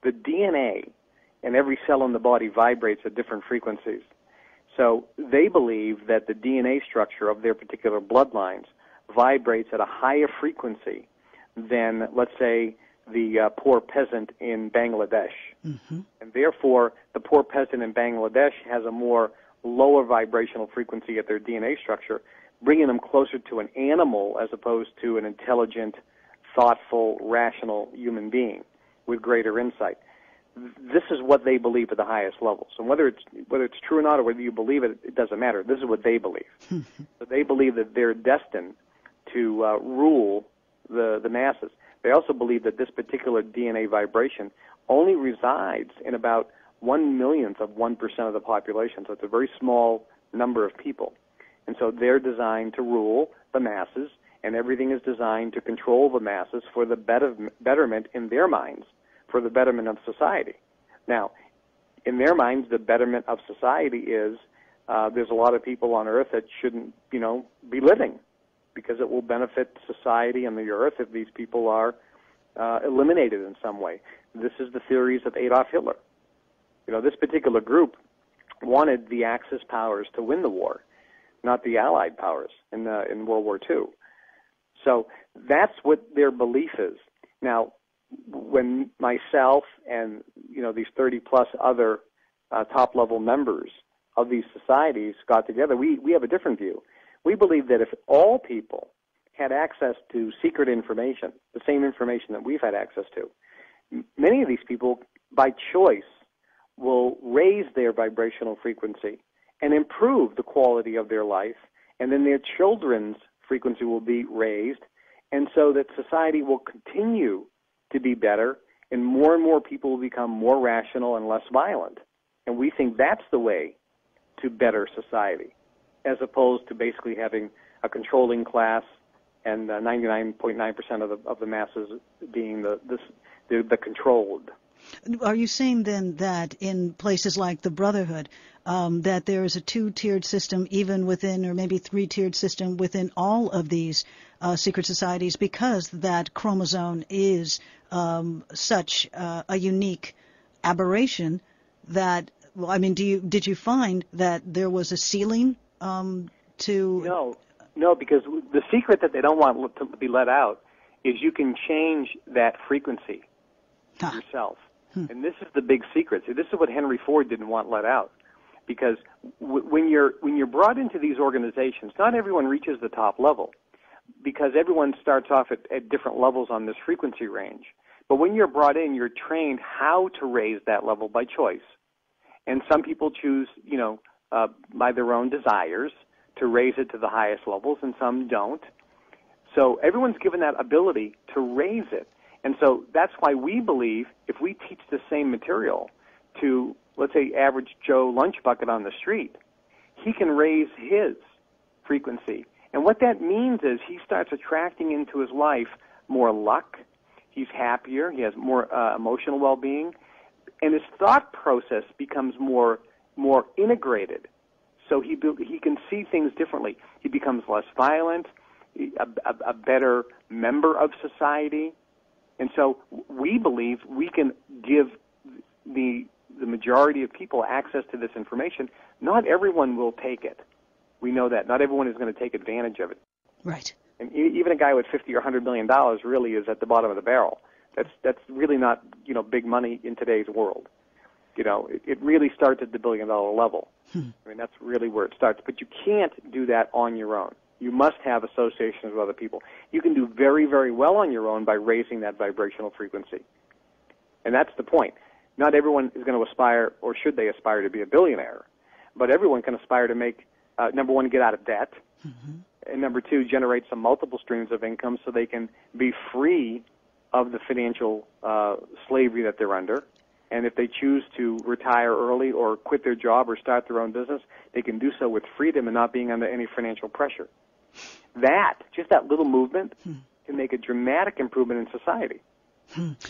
the DNA in every cell in the body vibrates at different frequencies. So they believe that the DNA structure of their particular bloodlines vibrates at a higher frequency than, let's say, the poor peasant in Bangladesh. Mm-hmm. And therefore, the poor peasant in Bangladesh has a more lower vibrational frequency at their DNA structure, bringing them closer to an animal as opposed to an intelligent, thoughtful, rational human being with greater insight. This is what they believe at the highest levels. And whether it's true or not, or whether you believe it, it doesn't matter. This is what they believe. So they believe that they're destined to rule the masses. They also believe that this particular DNA vibration only resides in about 1/1,000,000 of 1% of the population. So it's a very small number of people. And so they're designed to rule the masses, and everything is designed to control the masses for the betterment in their minds, for the betterment of society. Now, in their minds, the betterment of society is there's a lot of people on Earth that shouldn't, be living, because it will benefit society and the Earth if these people are eliminated in some way. This is the theories of Adolf Hitler. This particular group wanted the Axis powers to win the war, not the Allied powers in World War II. So that's what their belief is. Now, when myself and these 30-plus other top-level members of these societies got together, we have a different view. We believe that if all people had access to secret information, the same information that we've had access to, many of these people, by choice, will raise their vibrational frequency and improve the quality of their life, and then their children's frequency will be raised, and so that society will continue to be better, and more people will become more rational and less violent. And we think that's the way to better society, as opposed to basically having a controlling class and 99.9% of the masses being the controlled. Are you saying then that in places like the Brotherhood, that there is a two-tiered system even within, or maybe three-tiered system within all of these secret societies, because that chromosome is such a unique aberration that, did you find that there was a ceiling to... No, because the secret that they don't want to be let out is you can change that frequency yourself. And this is the big secret. See, this is what Henry Ford didn't want let out, because when you're brought into these organizations, not everyone reaches the top level, because everyone starts off at different levels on this frequency range. But when you're brought in, you're trained how to raise that level by choice. And some people choose, by their own desires to raise it to the highest levels, and some don't. So everyone's given that ability to raise it. And so that's why we believe if we teach the same material to, let's say, average Joe Lunch Bucket on the street, he can raise his frequency. And what that means is he starts attracting into his life more luck, he's happier, he has more emotional well-being, and his thought process becomes more integrated. So he can see things differently. He becomes less violent, a better member of society. And so we believe we can give the majority of people access to this information. Not everyone will take it. We know that. Not everyone is going to take advantage of it. Right. And even a guy with $50 or $100 million really is at the bottom of the barrel. That's really not, big money in today's world. It really starts at the billion-dollar level. That's really where it starts. But you can't do that on your own. You must have associations with other people. You can do very, very well on your own by raising that vibrational frequency. And that's the point. Not everyone is going to aspire, or should they aspire, to be a billionaire. But everyone can aspire to make, number one, get out of debt, and number two, generate some multiple streams of income so they can be free of the financial slavery that they're under. And if they choose to retire early or quit their job or start their own business, they can do so with freedom and not being under any financial pressure. Just that little movement can make a dramatic improvement in society.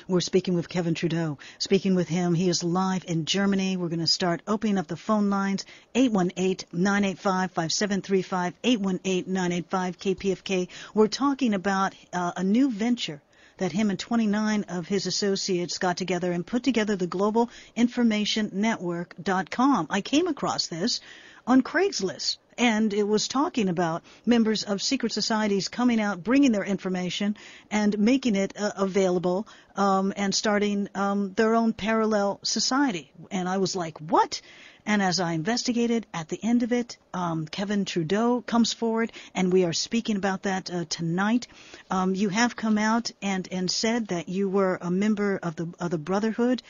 We're speaking with Kevin Trudeau. Speaking with him, he is live in Germany. We're going to start opening up the phone lines, 818-985-5735, 818-985-KPFK. We're talking about a new venture that him and 29 of his associates got together and put together the Global Information Network.com. I came across this on Craigslist, and it was talking about members of secret societies coming out, bringing their information, and making it available, and starting their own parallel society. And I was like, what? And as I investigated, at the end of it, Kevin Trudeau comes forward, and we are speaking about that tonight. You have come out and said that you were a member of the Brotherhood.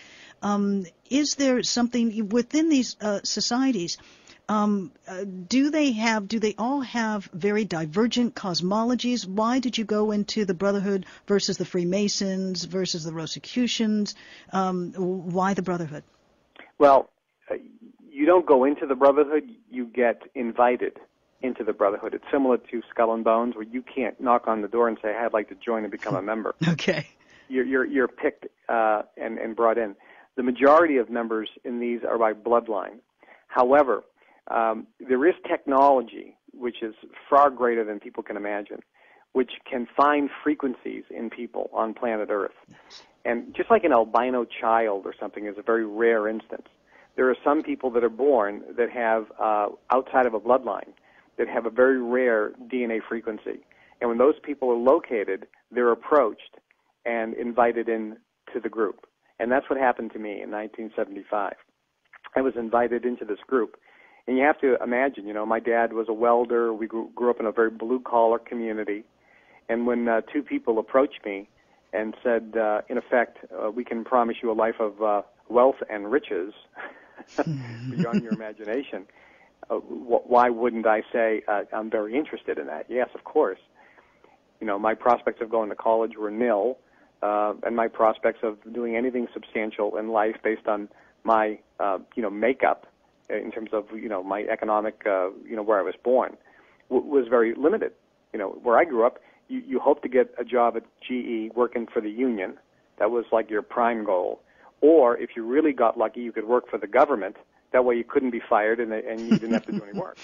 Is there something within these societies? Do they all have very divergent cosmologies? Why did you go into the Brotherhood versus the Freemasons versus the Rosicrucians? Why the Brotherhood? Well, you don't go into the Brotherhood, you get invited into the Brotherhood. It's similar to Skull and Bones, where you can't knock on the door and say, I'd like to join and become a member. Okay. You're picked and brought in. The majority of members in these are by bloodline. However, there is technology, which is far greater than people can imagine, which can find frequencies in people on planet Earth. And just like an albino child or something is a very rare instance, there are some people that are born that have, outside of a bloodline, that have a very rare DNA frequency. And when those people are located, they're approached and invited in to the group. And that's what happened to me in 1975. I was invited into this group. And you have to imagine, my dad was a welder. We grew up in a very blue-collar community. And when two people approached me and said, in effect, we can promise you a life of wealth and riches beyond your imagination, why wouldn't I say, I'm very interested in that? Yes, of course. My prospects of going to college were nil, and my prospects of doing anything substantial in life based on my, makeup, in terms of, my economic, where I was born, was very limited. Where I grew up, you hope to get a job at GE working for the union. That was like your prime goal. Or if you really got lucky, you could work for the government. That way you couldn't be fired and you didn't have to do any work.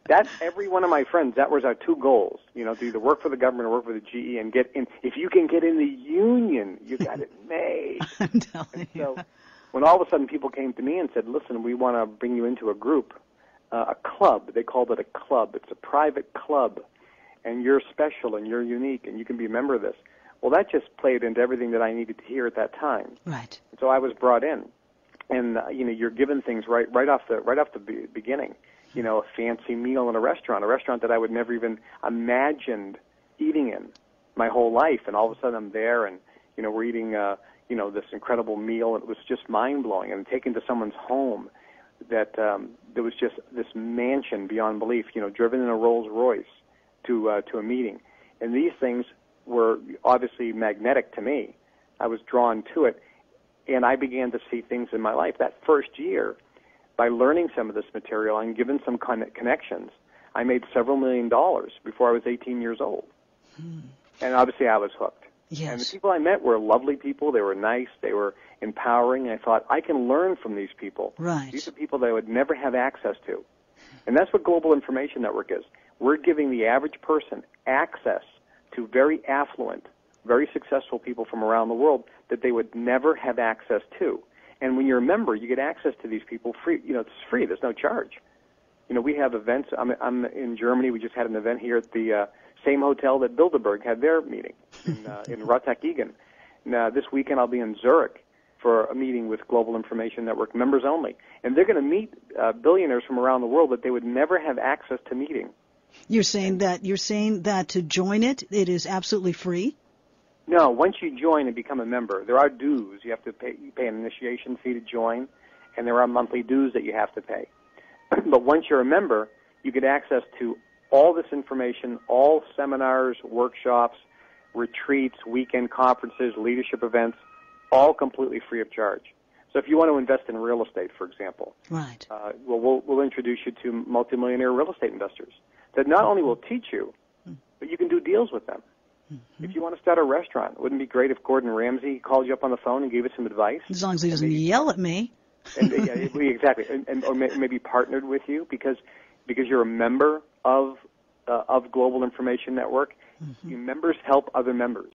That's every one of my friends. That was our two goals, to either work for the government or work for the GE and get in. If you can get in the union, you got it made. I'm telling you. So when all of a sudden people came to me and said, listen, we want to bring you into a group, a club. They called it a club. It's a private club, and you're special and you're unique and you can be a member of this. Well, that just played into everything that I needed to hear at that time. Right. So I was brought in, and you're given things right off the beginning. A fancy meal in a restaurant that I would never even imagined eating in my whole life, and all of a sudden I'm there, and we're eating this incredible meal, and it was just mind blowing. And taken to someone's home that there was just this mansion beyond belief. Driven in a Rolls Royce to a meeting, and these things were obviously magnetic to me. I was drawn to it, and I began to see things in my life. That first year, by learning some of this material and given some connections, I made several $1 million before I was 18 years old. And obviously I was hooked. Yes. And the people I met were lovely people. They were nice. They were empowering. And I thought, I can learn from these people. Right. These are people that I would never have access to. And that's what Global Information Network is. We're giving the average person access to very affluent, very successful people from around the world that they would never have access to. And when you're a member, you get access to these people free. It's free. There's no charge. We have events. I'm in Germany. We just had an event here at the same hotel that Bilderberg had their meeting in Rotterdam. Now, this weekend I'll be in Zurich for a meeting with Global Information Network members only. And they're going to meet billionaires from around the world that they would never have access to meeting. You're saying that to join it is absolutely free? No, once you join and become a member, there are dues. You have to pay an initiation fee to join, and there are monthly dues that you have to pay. But once you're a member, you get access to all this information, all seminars, workshops, retreats, weekend conferences, leadership events, all completely free of charge. So if you want to invest in real estate, for example, right. We'll introduce you to multimillionaire real estate investors that not only will teach you, but you can do deals with them. Mm-hmm. If you want to start a restaurant, wouldn't it be great if Gordon Ramsay called you up on the phone and gave you some advice? As long as he doesn't yell at me. Exactly, or maybe partnered with you because you're a member of Global Information Network, Members help other members.